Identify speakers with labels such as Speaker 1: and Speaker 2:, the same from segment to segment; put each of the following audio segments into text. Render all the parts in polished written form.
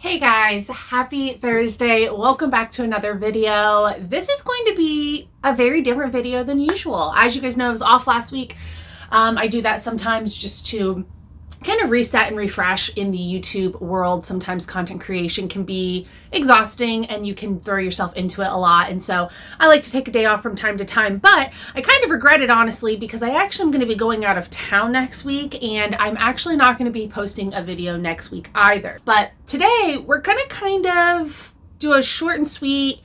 Speaker 1: Hey guys, happy Thursday. Welcome back to another video. This is going to be a very different video than usual. As you guys know, I was off last week. I do that sometimes just to kind of reset and refresh in the YouTube world. Sometimes content creation can be exhausting and you can throw yourself into it a lot. And so I like to take a day off from time to time, but I kind of regret it honestly, because I actually am going to be going out of town next week and I'm actually not going to be posting a video next week either. But today we're going to kind of do a short and sweet,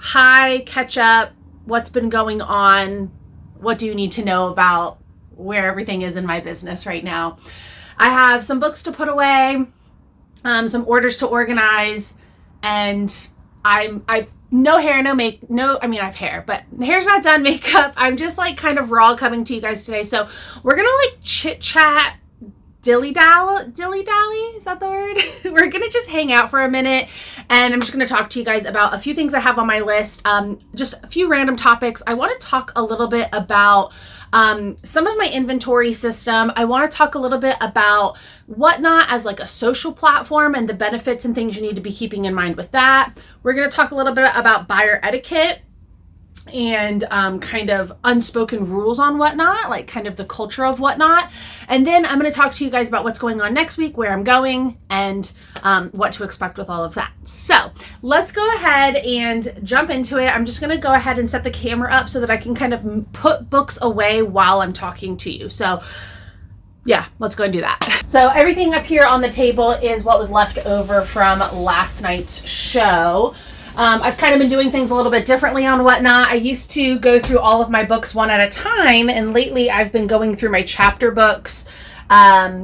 Speaker 1: catch up, what's been going on, what do you need to know about where everything is in my business right now. I have some books to put away, some orders to organize, and I no hair, I have hair, but hair's not done, makeup. I'm just like kind of raw coming to you guys today. So we're gonna like chit chat, dilly dally, is that the word? We're gonna just hang out for a minute and I'm just gonna talk to you guys about a few things I have on my list, just a few random topics. I want to talk a little bit about some of my inventory system. I want to talk a little bit about Whatnot as like a social platform and the benefits and things you need to be keeping in mind with that. We're going to talk a little bit about buyer etiquette and kind of unspoken rules on Whatnot, like kind of the culture of Whatnot. And then I'm going to talk to you guys about what's going on next week, where I'm going, and what to expect with all of that. So let's go ahead and jump into it. I'm just going to go ahead and set the camera up so that I can kind of put books away while I'm talking to you. So yeah, let's go and do that. So everything up here on the table is what was left over from last night's show. I've kind of been doing things a little bit differently on Whatnot. I used to go through all of my books one at a time, and lately I've been going through my chapter books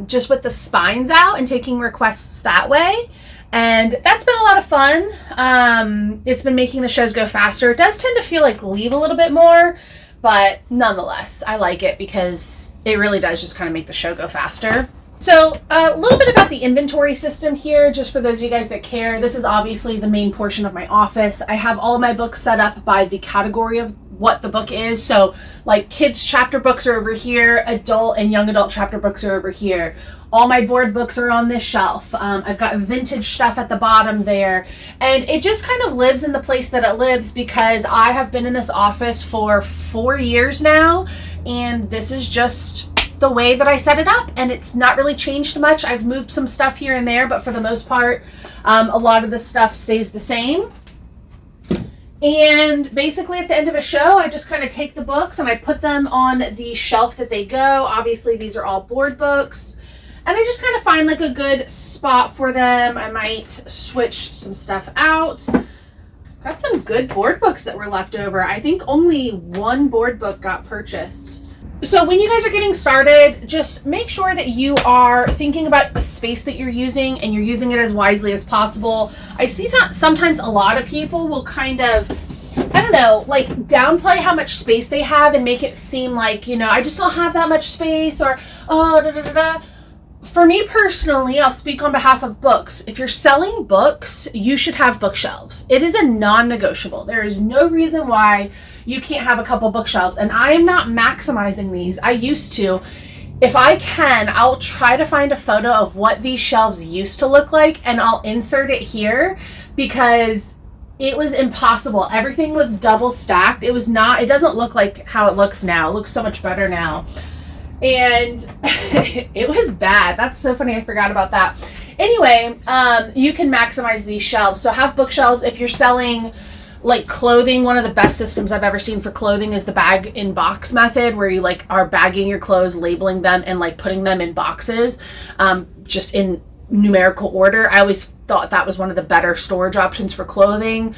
Speaker 1: just with the spines out and taking requests that way. And that's been a lot of fun. It's been making the shows go faster. It does tend to feel like leave a little bit more, but nonetheless, I like it because it really does just kind of make the show go faster. So a little bit about the inventory system here, just for those of you guys that care. This is obviously the main portion of my office. I have all of my books set up by the category of what the book is. So like kids chapter books are over here, adult and young adult chapter books are over here. All my board books are on this shelf. I've got vintage stuff at the bottom there. And it just kind of lives in the place that it lives because I have been in this office for 4 years now. And this is just the way that I set it up, and it's not really changed much. I've moved some stuff here and there, but for the most part, a lot of the stuff stays the same. And basically at the end of a show, I just kind of take the books and I put them on the shelf that they go. Obviously, these are all board books, and I just kind of find like a good spot for them. I might switch some stuff out. Got some good board books that were left over. I think only one board book got purchased. So when you guys are getting started, just make sure that you are thinking about the space that you're using and you're using it as wisely as possible. I see sometimes a lot of people will kind of, I don't know, like downplay how much space they have and make it seem like, you know, I just don't have that much space, or, oh, da da da da. For me personally, I'll speak on behalf of books. If you're selling books, you should have bookshelves. It is a non-negotiable. There is no reason why you can't have a couple bookshelves. And I am not maximizing these. I used to. If I can, I'll try to find a photo of what these shelves used to look like and I'll insert it here, because it was impossible. Everything was double stacked. It doesn't look like how it looks now. It looks so much better now. And it was bad. That's so funny. I forgot about that. Anyway, you can maximize these shelves. So have bookshelves. If you're selling like clothing, one of the best systems I've ever seen for clothing is the bag in box method, where you like are bagging your clothes, labeling them, and like putting them in boxes, just in numerical order. I always thought that was one of the better storage options for clothing.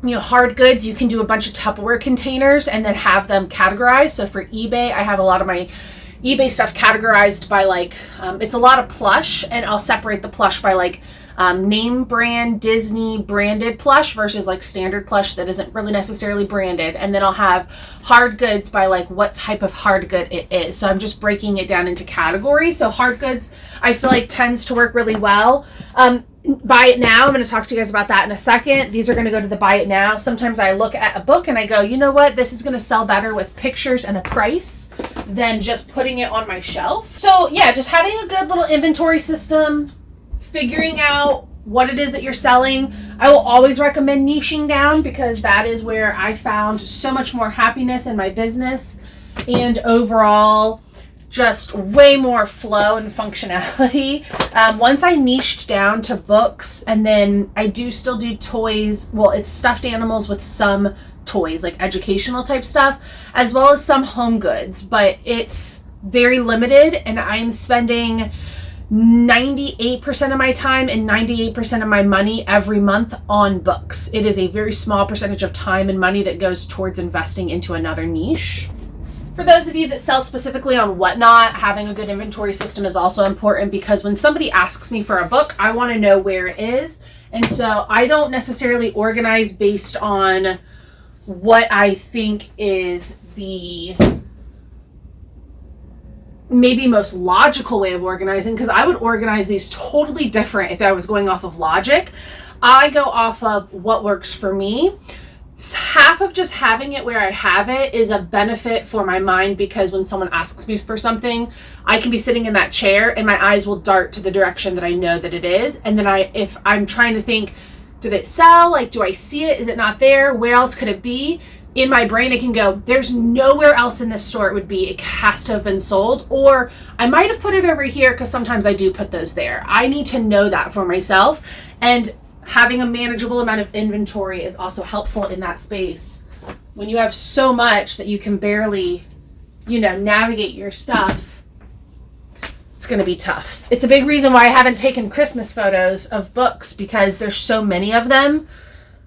Speaker 1: Hard goods, you can do a bunch of Tupperware containers and then have them categorized. So for eBay, I have a lot of my eBay stuff categorized by like, it's a lot of plush, and I'll separate the plush by like name brand Disney branded plush versus like standard plush that isn't really necessarily branded. And then I'll have hard goods by like what type of hard good it is. So I'm just breaking it down into categories. So hard goods, I feel like tends to work really well. Buy it now. I'm going to talk to you guys about that in a second. These are going to go to the buy it now. Sometimes I look at a book and I go, you know what? This is going to sell better with pictures and a price than just putting it on my shelf. So yeah, just having a good little inventory system, figuring out what it is that you're selling. I will always recommend niching down because that is where I found so much more happiness in my business and overall just way more flow and functionality. Once I niched down to books, and then I do still do toys. Well, it's stuffed animals with some toys, like educational type stuff, as well as some home goods, but it's very limited, and I'm spending 98% of my time and 98% of my money every month on books. It is a very small percentage of time and money that goes towards investing into another niche. For those of you that sell specifically on Whatnot, having a good inventory system is also important, because when somebody asks me for a book, I want to know where it is. And so I don't necessarily organize based on what I think is the maybe most logical way of organizing, because I would organize these totally different if I was going off of logic. I go off of what works for me. Half of just having it where I have it is a benefit for my mind, because when someone asks me for something, I can be sitting in that chair and my eyes will dart to the direction that I know that it is. And then if I'm trying to think, did it sell? Like, do I see it? Is it not there? Where else could it be? In my brain, I can go, there's nowhere else in this store it would be. It has to have been sold. Or I might have put it over here, because sometimes I do put those there. I need to know that for myself. And having a manageable amount of inventory is also helpful in that space. When you have so much that you can barely, navigate your stuff, it's going to be tough. It's a big reason why I haven't taken Christmas photos of books, because there's so many of them.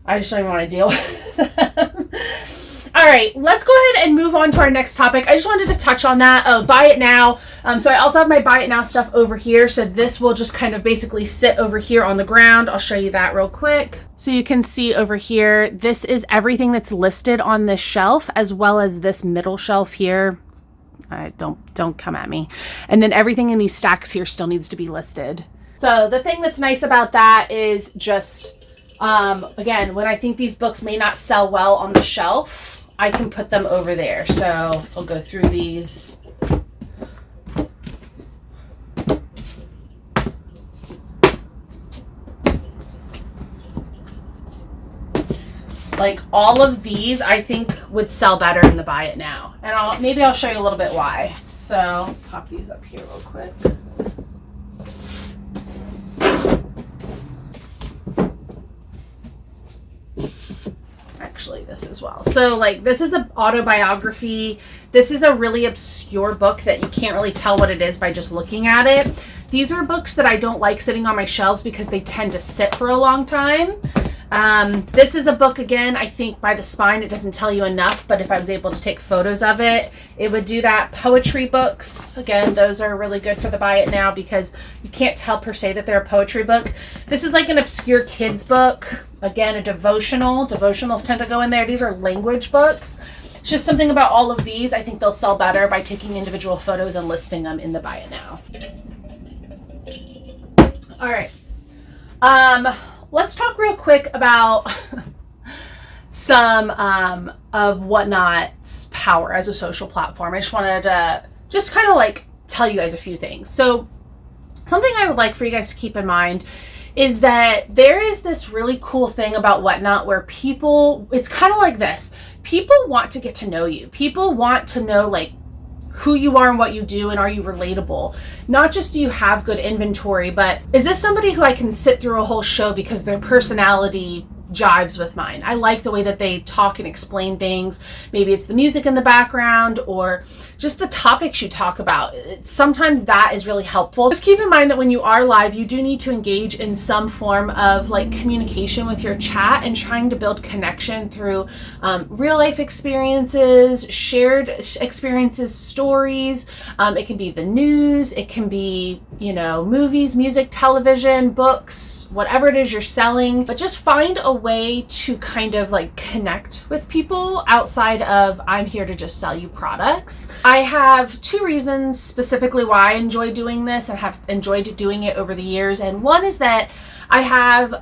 Speaker 1: I just don't even want to deal with them. All right, let's go ahead and move on to our next topic. I just wanted to touch on that. Oh, buy it now. So I also have my buy it now stuff over here. So this will just kind of basically sit over here on the ground. I'll show you that real quick. So you can see over here, this is everything that's listed on this shelf, as well as this middle shelf here. Don't come at me. And then everything in these stacks here still needs to be listed. So the thing that's nice about that is just, again, when I think these books may not sell well on the shelf, I can put them over there. So I'll go through these. Like all of these, I think would sell better in the buy it now. And maybe I'll show you a little bit why. So pop these up here real quick. Actually, this as well. So like this is an autobiography. This is a really obscure book that you can't really tell what it is by just looking at it. These are books that I don't like sitting on my shelves because they tend to sit for a long time. This is a book, again, I think by the spine it doesn't tell you enough, but if I was able to take photos of it, it would do that. Poetry books, again, those are really good for the buy it now because you can't tell per se that they're a poetry book. This is like an obscure kids book. Again, a devotional. Devotionals tend to go in there. These are language books. It's just something about all of these. I think they'll sell better by taking individual photos and listing them in the buy it now. All right. Let's talk real quick about some of Whatnot's power as a social platform. I just wanted to just kind of like tell you guys a few things. So something I would like for you guys to keep in mind is that there is this really cool thing about Whatnot where people, it's kind of like this. People want to get to know you. People want to know like who you are and what you do, and are you relatable? Not just do you have good inventory, but is this somebody who I can sit through a whole show because their personality jives with mine? I like the way that they talk and explain things. Maybe it's the music in the background or just the topics you talk about. Sometimes that is really helpful. Just keep in mind that when you are live, you do need to engage in some form of like communication with your chat and trying to build connection through real life experiences, shared experiences, stories. It can be the news. It can be, movies, music, television, books, whatever it is you're selling, but just find a way to kind of like connect with people outside of I'm here to just sell you products. I have two reasons specifically why I enjoy doing this and have enjoyed doing it over the years. And one is that I have,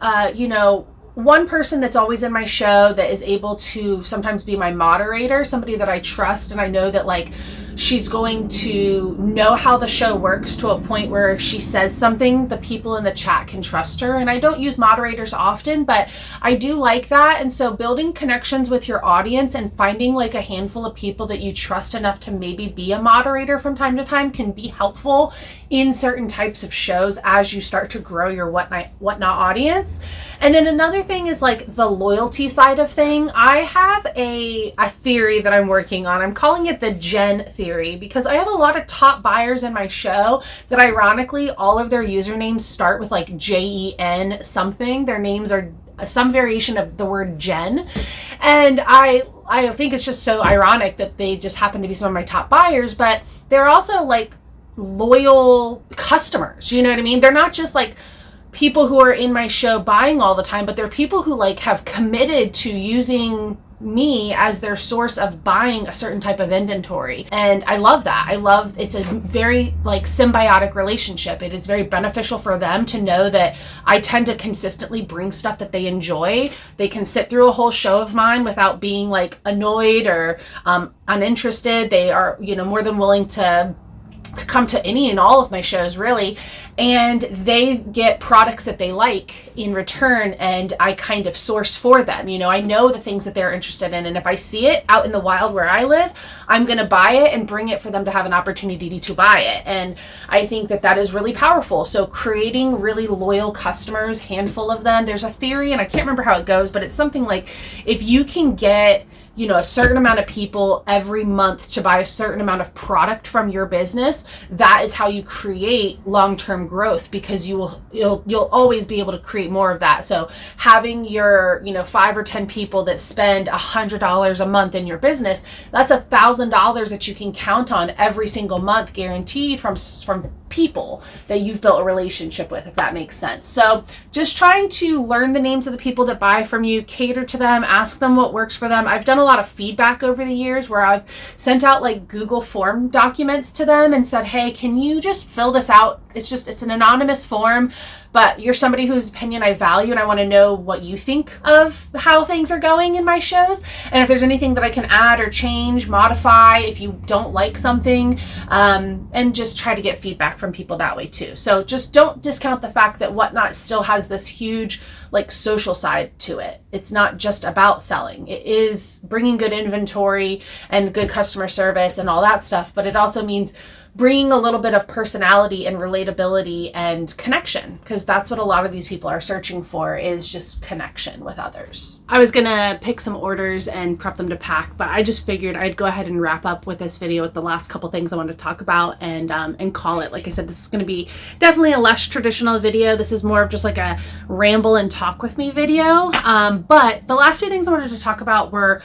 Speaker 1: one person that's always in my show that is able to sometimes be my moderator, somebody that I trust and I know that like She's going to know how the show works to a point where if she says something, the people in the chat can trust her. And I don't use moderators often, but I do like that. And so building connections with your audience and finding like a handful of people that you trust enough to maybe be a moderator from time to time can be helpful in certain types of shows as you start to grow your whatnot audience. And then another thing is like the loyalty side of thing. I have a theory that I'm working on. I'm calling it the Jen theory, because I have a lot of top buyers in my show that ironically all of their usernames start with like JEN something. Their names are some variation of the word Jen. And I think it's just so ironic that they just happen to be some of my top buyers, but they're also like loyal customers. You know what I mean? They're not just like people who are in my show buying all the time, but they're people who like have committed to using me as their source of buying a certain type of inventory. And I love that. It's a very like symbiotic relationship. It is very beneficial for them to know that I tend to consistently bring stuff that they enjoy. They can sit through a whole show of mine without being like annoyed or uninterested. They are, more than willing to come to any and all of my shows really, and they get products that they like in return, and I kind of source for them. I know the things that they're interested in, and if I see it out in the wild where I live, I'm going to buy it and bring it for them to have an opportunity to buy it. And I think that that is really powerful. So creating really loyal customers, handful of them, there's a theory, and I can't remember how it goes, but it's something like if you can get a certain amount of people every month to buy a certain amount of product from your business, that is how you create long-term growth, because you'll always be able to create more of that. So having your 5 or 10 people that spend $100 a month in your business, that's $1,000 that you can count on every single month, guaranteed from people that you've built a relationship with, if that makes sense. So just trying to learn the names of the people that buy from you, cater to them, ask them what works for them. I've done a lot of feedback over the years where I've sent out like Google form documents to them and said, hey, can you just fill this out? It's an anonymous form, but you're somebody whose opinion I value, and I want to know what you think of how things are going in my shows. And if there's anything that I can add or change, modify, if you don't like something, and just try to get feedback from people that way too. So just don't discount the fact that Whatnot still has this huge like social side to it. It's not just about selling. It is bringing good inventory and good customer service and all that stuff, but it also means bringing a little bit of personality and relatability and connection, because that's what a lot of these people are searching for, is just connection with others. I was gonna pick some orders and prep them to pack, but I just figured I'd go ahead and wrap up with this video with the last couple things I wanted to talk about and call it. Like I said, this is gonna be definitely a less traditional video. This is more of just like a ramble and talk with me video. But the last two things I wanted to talk about were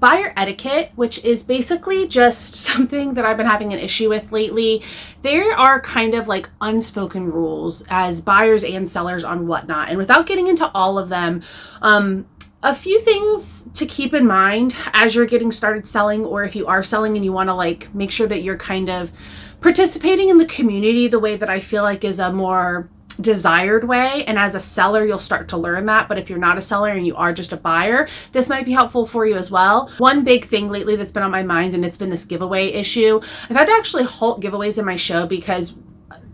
Speaker 1: buyer etiquette, which is basically just something that I've been having an issue with lately. There are kind of like unspoken rules as buyers and sellers on Whatnot. And without getting into all of them, a few things to keep in mind as you're getting started selling, or if you are selling and you want to like make sure that you're kind of participating in the community the way that I feel like is a more desired way. And as a seller, you'll start to learn that. But if you're not a seller and you are just a buyer, this might be helpful for you as well. One big thing lately that's been on my mind, and it's been this giveaway issue. I've had to actually halt giveaways in my show because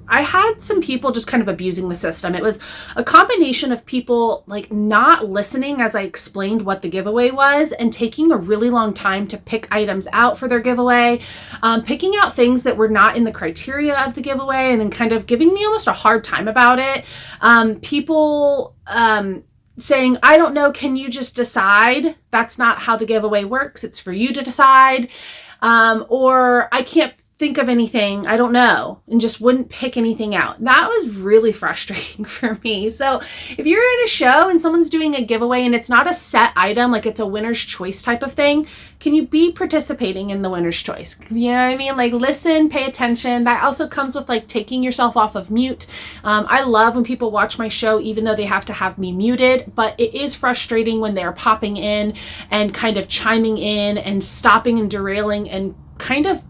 Speaker 1: I had some people just kind of abusing the system. It was a combination of people like not listening as I explained what the giveaway was, and taking a really long time to pick items out for their giveaway, picking out things that were not in the criteria of the giveaway, and then kind of giving me almost a hard time about it. People saying, I don't know, can you just decide? That's not how the giveaway works. It's for you to decide. Or I can't think of anything, I don't know, and just wouldn't pick anything out. That was really frustrating for me. So if you're at a show and someone's doing a giveaway and it's not a set item, like it's a winner's choice type of thing, can you be participating in the winner's choice? You know what I mean? Like listen, pay attention. That also comes with like taking yourself off of mute. I love when people watch my show, even though they have to have me muted, but it is frustrating when they're popping in and kind of chiming in and stopping and derailing and kind of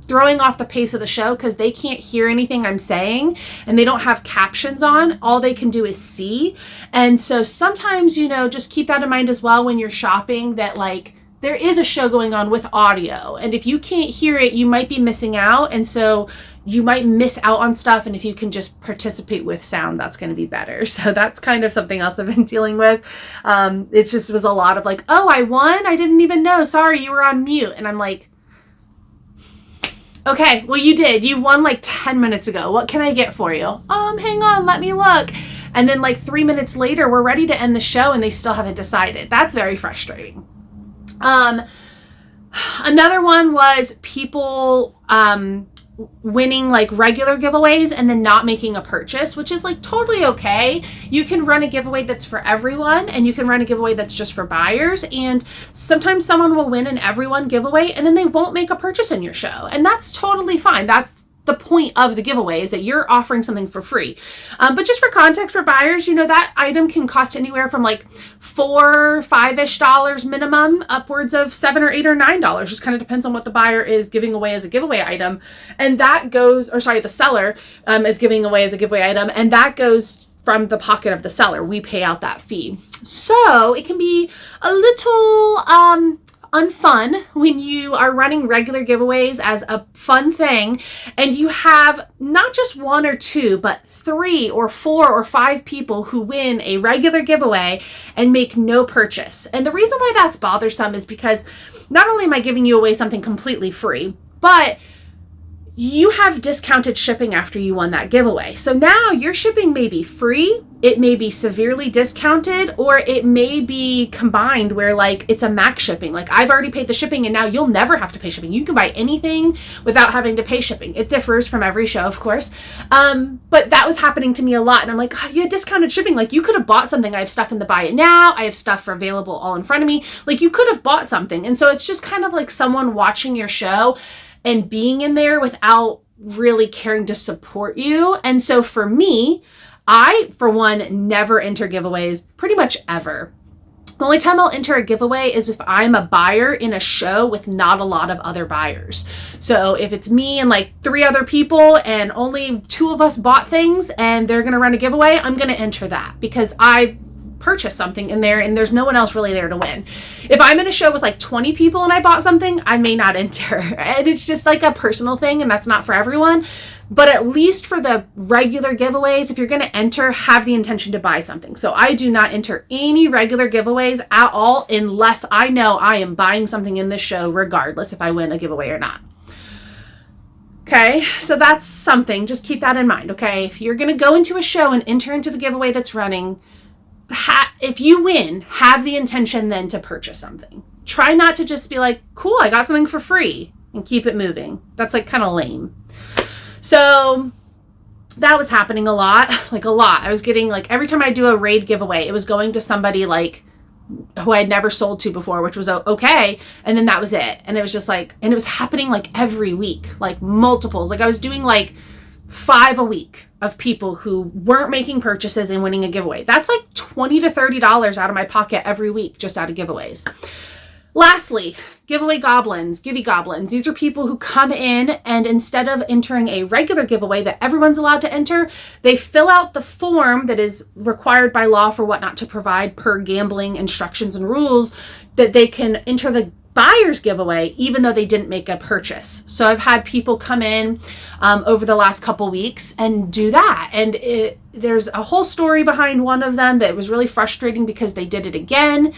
Speaker 1: throwing off the pace of the show because they can't hear anything I'm saying and they don't have captions on. All they can do is see. And so sometimes, just keep that in mind as well when you're shopping, that like there is a show going on with audio. And if you can't hear it, you might be missing out. And so you might miss out on stuff. And if you can just participate with sound, that's going to be better. So that's kind of something else I've been dealing with. It just was a lot of like, oh, I won. I didn't even know. Sorry, you were on mute. And I'm like, okay, well, you did. You won like 10 minutes ago. What can I get for you? Hang on, let me look. And then like 3 minutes later, we're ready to end the show and they still haven't decided. That's very frustrating. Another one was people winning like regular giveaways and then not making a purchase, which is like totally okay. You can run a giveaway that's for everyone and you can run a giveaway that's just for buyers. And sometimes someone will win an everyone giveaway and then they won't make a purchase in your show. And that's totally fine. That's the point of the giveaway, is that you're offering something for free. But just for context for buyers, you know, that item can cost anywhere from like $4, $5-ish minimum, upwards of $7 or $8 or $9. Just kind of depends on what the buyer is giving away as a giveaway item. And that goes, or sorry, the seller is giving away as a giveaway item. And that goes from the pocket of the seller. We pay out that fee. So it can be a little, unfun when you are running regular giveaways as a fun thing and you have not just 1 or 2 but 3 or 4 or 5 people who win a regular giveaway and make no purchase. And the reason why that's bothersome is because not only am I giving you away something completely free, but you have discounted shipping after you won that giveaway. So now your shipping may be free, it may be severely discounted, or it may be combined where like it's a max shipping. Like I've already paid the shipping and now you'll never have to pay shipping. You can buy anything without having to pay shipping. It differs from every show, of course. But that was happening to me a lot. And I'm like, God, you had discounted shipping. Like you could have bought something. I have stuff in the buy it now. I have stuff available all in front of me. Like you could have bought something. And so it's just kind of like someone watching your show and being in there without really caring to support you. And so for me, I, for one, never enter giveaways pretty much ever. The only time I'll enter a giveaway is if I'm a buyer in a show with not a lot of other buyers. So if it's me and like 3 other people and only 2 of us bought things and they're going to run a giveaway, I'm going to enter that because I purchase something in there and there's no one else really there to win. If I'm in a show with like 20 people and I bought something, I may not enter. And it's just like a personal thing and that's not for everyone. But at least for the regular giveaways, if you're going to enter, have the intention to buy something. So I do not enter any regular giveaways at all unless I know I am buying something in this show, regardless if I win a giveaway or not. Okay, so that's something. Just keep that in mind, okay? If you're going to go into a show and enter into the giveaway that's running, if you win, have the intention then to purchase something. Try not to just be like, cool, I got something for free and keep it moving. That's like kind of lame. So that was happening a lot, like a lot. I was getting like every time I do a raid giveaway, it was going to somebody like who I had never sold to before, which was okay. And then that was it. And it was just like, and it was happening like every week, like multiples. Like I was doing like 5 a week of people who weren't making purchases and winning a giveaway. That's like $20 to $30 out of my pocket every week just out of giveaways. Lastly, giveaway goblins, givey goblins. These are people who come in and instead of entering a regular giveaway that everyone's allowed to enter, they fill out the form that is required by law for what not to provide per gambling instructions and rules that they can enter the buyer's giveaway even though they didn't make a purchase. So I've had people come in over the last couple weeks and do that. And there's a whole story behind one of them that was really frustrating because they did it again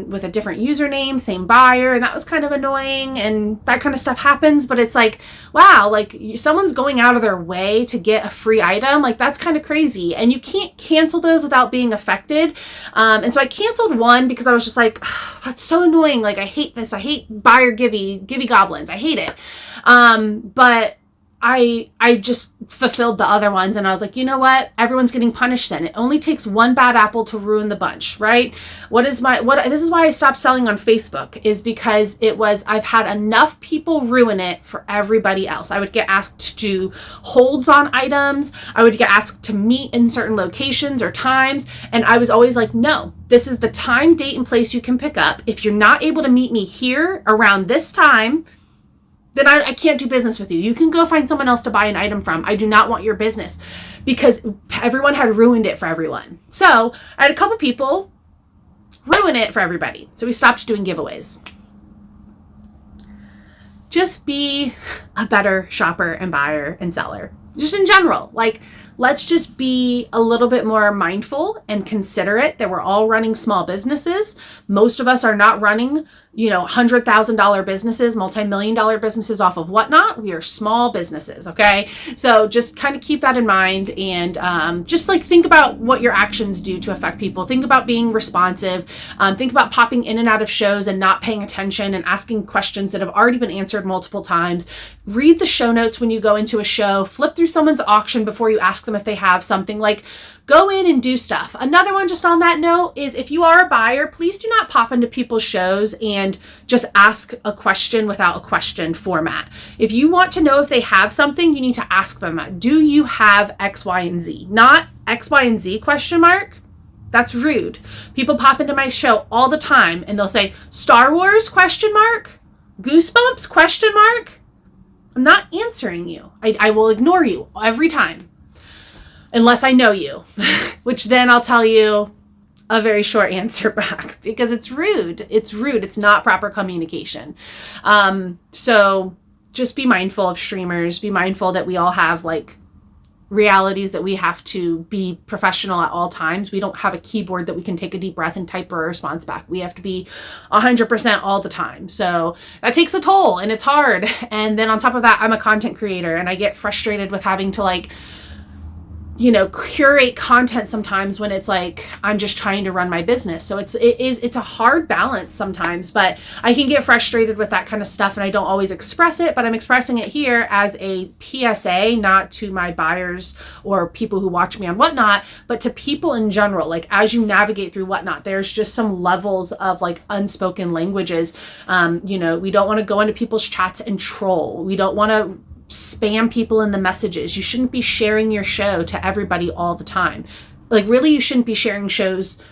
Speaker 1: with a different username, same buyer, and that was kind of annoying, and that kind of stuff happens. But it's like, wow, like someone's going out of their way to get a free item. Like that's kind of crazy, and you can't cancel those without being affected. And so I canceled one because I was just like, oh, that's so annoying. Like I hate this. I hate buyer givey goblins. I hate it. But I just fulfilled the other ones and I was like, you know what? Everyone's getting punished then. It only takes one bad apple to ruin the bunch, right? This is why I stopped selling on Facebook, is because I've had enough people ruin it for everybody else. I would get asked to do holds on items. I would get asked to meet in certain locations or times. And I was always like, no, this is the time, date, and place you can pick up. If you're not able to meet me here around this time, then I can't do business with you. You can go find someone else to buy an item from. I do not want your business, because everyone had ruined it for everyone. So I had a couple people ruin it for everybody. So we stopped doing giveaways. Just be a better shopper and buyer and seller. Just in general, like, let's just be a little bit more mindful and considerate that we're all running small businesses. Most of us are not running, $100,000 businesses, multi-million-dollar businesses off of Whatnot. We are small businesses, okay? So just kind of keep that in mind, and just like think about what your actions do to affect people. Think about being responsive. Think about popping in and out of shows and not paying attention and asking questions that have already been answered multiple times. Read the show notes when you go into a show. Flip through someone's auction before you ask them if they have something. Like, go in and do stuff. Another one just on that note is, if you are a buyer, please do not pop into people's shows and just ask a question without a question format. If you want to know if they have something, you need to ask them, do you have X, Y, and Z? Not X, Y, and Z question mark. That's rude. People pop into my show all the time and they'll say, Star Wars question mark? Goosebumps question mark? I'm not answering you. I will ignore you every time. Unless I know you, which then I'll tell you a very short answer back, because it's rude. It's rude. It's not proper communication. So just be mindful of streamers. Be mindful that we all have like realities that we have to be professional at all times. We don't have a keyboard that we can take a deep breath and type our response back. We have to be 100% all the time. So that takes a toll, and it's hard. And then on top of that, I'm a content creator, and I get frustrated with having to curate content sometimes when it's like I'm just trying to run my business. So it's a hard balance sometimes, but I can get frustrated with that kind of stuff, and I don't always express it, but I'm expressing it here as a PSA, not to my buyers or people who watch me on Whatnot, but to people in general. Like, as you navigate through Whatnot, there's just some levels of like unspoken languages. We don't want to go into people's chats and troll. We don't want to spam people in the messages. You shouldn't be sharing your show to everybody all the time. Like, really, you shouldn't be sharing shows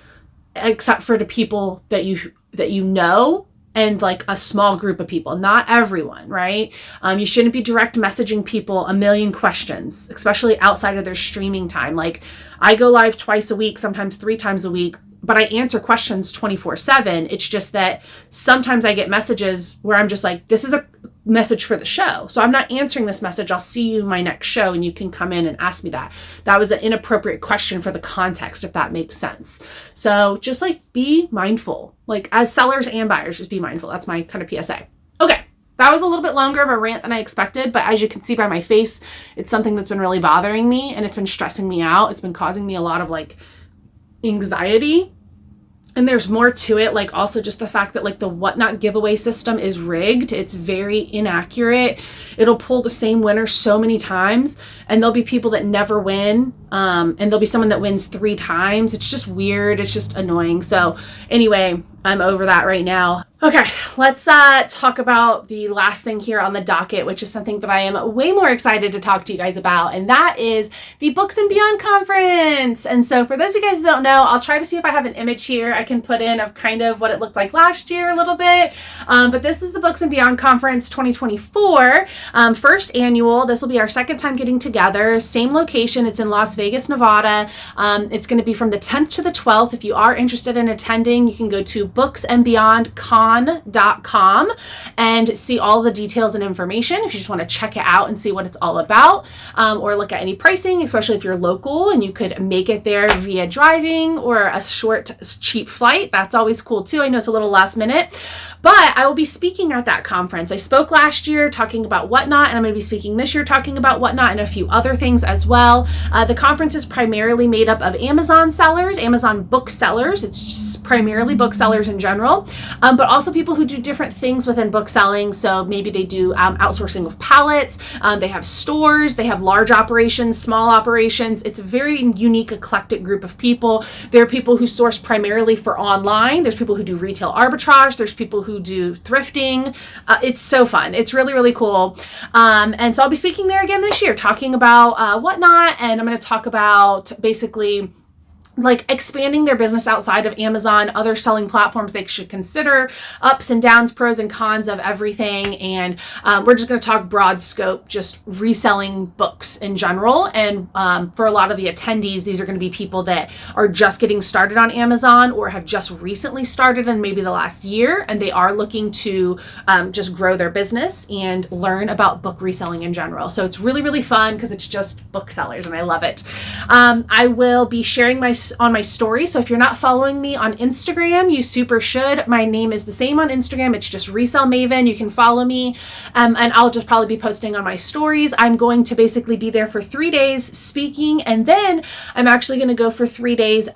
Speaker 1: except for the people that you know, and like a small group of people, not everyone, right? You shouldn't be direct messaging people a million questions, especially outside of their streaming time. Like, I go live twice a week, sometimes 3 times a week, but I answer questions 24/7. It's just that sometimes I get messages where I'm just like, this is a message for the show, so I'm not answering this message. I'll see you in my next show and you can come in and ask me that. That was an inappropriate question for the context, if that makes sense. So just like be mindful, like as sellers and buyers, just be mindful. That's my kind of PSA. Okay. That was a little bit longer of a rant than I expected, but as you can see by my face, it's something that's been really bothering me, and it's been stressing me out. It's been causing me a lot of like anxiety. And there's more to it, like also just the fact that like the Whatnot giveaway system is rigged. It's very inaccurate. It'll pull the same winner so many times, and there'll be people that never win. And there'll be someone that wins 3 times. It's just weird. It's just annoying. So anyway, I'm over that right now. Okay, let's talk about the last thing here on the docket, which is something that I am way more excited to talk to you guys about, and that is the Books and Beyond conference. And so for those of you guys that don't know, I'll try to see if I have an image here I can put in of kind of what it looked like last year a little bit. But this is the Books and Beyond conference 2024, first annual. This will be our second time getting together. Same location. It's in Las Vegas, Nevada. It's going to be from the 10th to the 12th. If you are interested in attending, you can go to booksandbeyondcon.com and see all the details and information if you just want to check it out and see what it's all about, or look at any pricing, especially if you're local and you could make it there via driving or a short, cheap flight. That's always cool too. I know it's a little last minute, but I will be speaking at that conference. I spoke last year talking about Whatnot, and I'm going to be speaking this year talking about Whatnot and a few other things as well. The conference is primarily made up of Amazon sellers, Amazon booksellers. It's just primarily booksellers in general, but also people who do different things within book selling. So maybe they do outsourcing of pallets. They have stores. They have large operations, small operations. It's a very unique, eclectic group of people. There are people who source primarily for online. There's people who do retail arbitrage. There's people who do thrifting. It's so fun. It's really, really cool. And so I'll be speaking there again this year, talking about Whatnot, and I'm going to talk about basically like expanding their business outside of Amazon, other selling platforms they should consider, ups and downs, pros and cons of everything. And we're just going to talk broad scope, just reselling books in general. And for a lot of the attendees, these are going to be people that are just getting started on Amazon or have just recently started in maybe the last year, and they are looking to just grow their business and learn about book reselling in general. So it's really, really fun because it's just booksellers, and I love it. I will be sharing on my story. So if you're not following me on Instagram, you super should. My name is the same on Instagram. It's just Resell Maven. You can follow me. And I'll just probably be posting on my stories. I'm going to basically be there for 3 days speaking. And then I'm actually going to go for 3 days,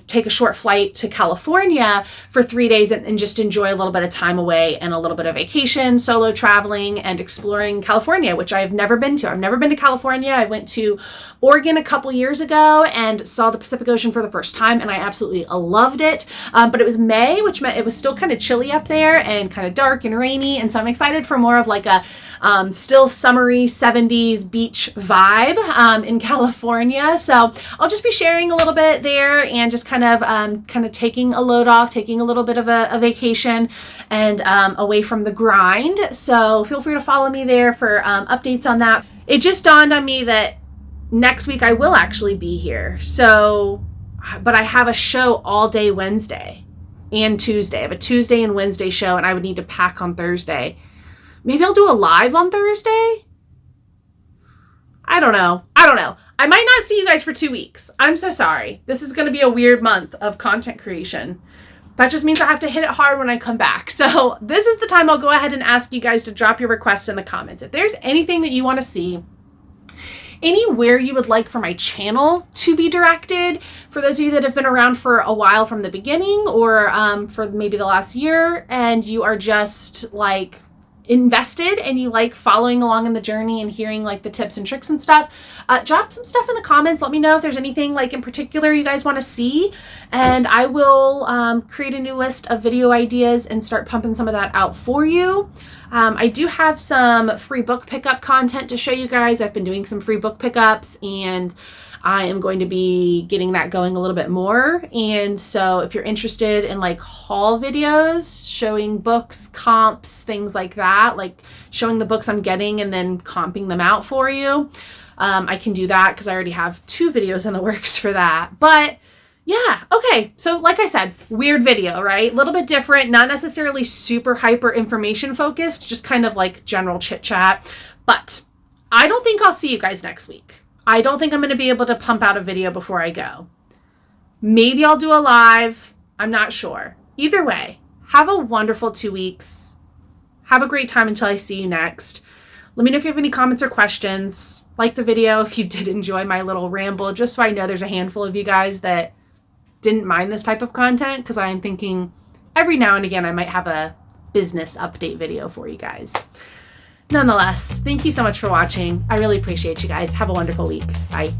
Speaker 1: take a short flight to California for 3 days and just enjoy a little bit of time away and a little bit of vacation, solo traveling and exploring California, which I've never been to. I've never been to California. I went to Oregon a couple years ago and saw the Pacific Ocean for the first time, and I absolutely loved it. But it was May, which meant it was still kind of chilly up there and kind of dark and rainy, and so I'm excited for more of like a still summery 70s beach vibe in California. So I'll just be sharing a little bit there and just kind of taking a load off, taking a little bit of a vacation and away from the grind. So feel free to follow me there for updates on that. It just dawned on me that next week I will actually be here. So, but I have a show all day Wednesday and Tuesday. I have a Tuesday and Wednesday show, and I would need to pack on Thursday. Maybe I'll do a live on Thursday? I don't know. I might not see you guys for 2 weeks. I'm so sorry. This is going to be a weird month of content creation. That just means I have to hit it hard when I come back. So this is the time I'll go ahead and ask you guys to drop your requests in the comments. If there's anything that you want to see, anywhere you would like for my channel to be directed, for those of you that have been around for a while from the beginning or for maybe the last year, and you are just like invested and you like following along in the journey and hearing like the tips and tricks and stuff, drop some stuff in the comments. Let me know if there's anything like in particular you guys want to see, and I will create a new list of video ideas and start pumping some of that out for you. I do have some free book pickup content to show you guys. I've been doing some free book pickups, and I am going to be getting that going a little bit more. And so if you're interested in like haul videos, showing books, comps, things like that, like showing the books I'm getting and then comping them out for you, I can do that because I already have 2 videos in the works for that. But yeah, okay. So like I said, weird video, right? A little bit different, not necessarily super hyper information focused, just kind of like general chit chat. But I don't think I'll see you guys next week. I don't think I'm going to be able to pump out a video before I go. Maybe I'll do a live. I'm not sure. Either way, have a wonderful 2 weeks. Have a great time until I see you next. Let me know if you have any comments or questions. Like the video if you did enjoy my little ramble, just so I know there's a handful of you guys that didn't mind this type of content, because I am thinking every now and again I might have a business update video for you guys. Nonetheless, thank you so much for watching. I really appreciate you guys. Have a wonderful week. Bye.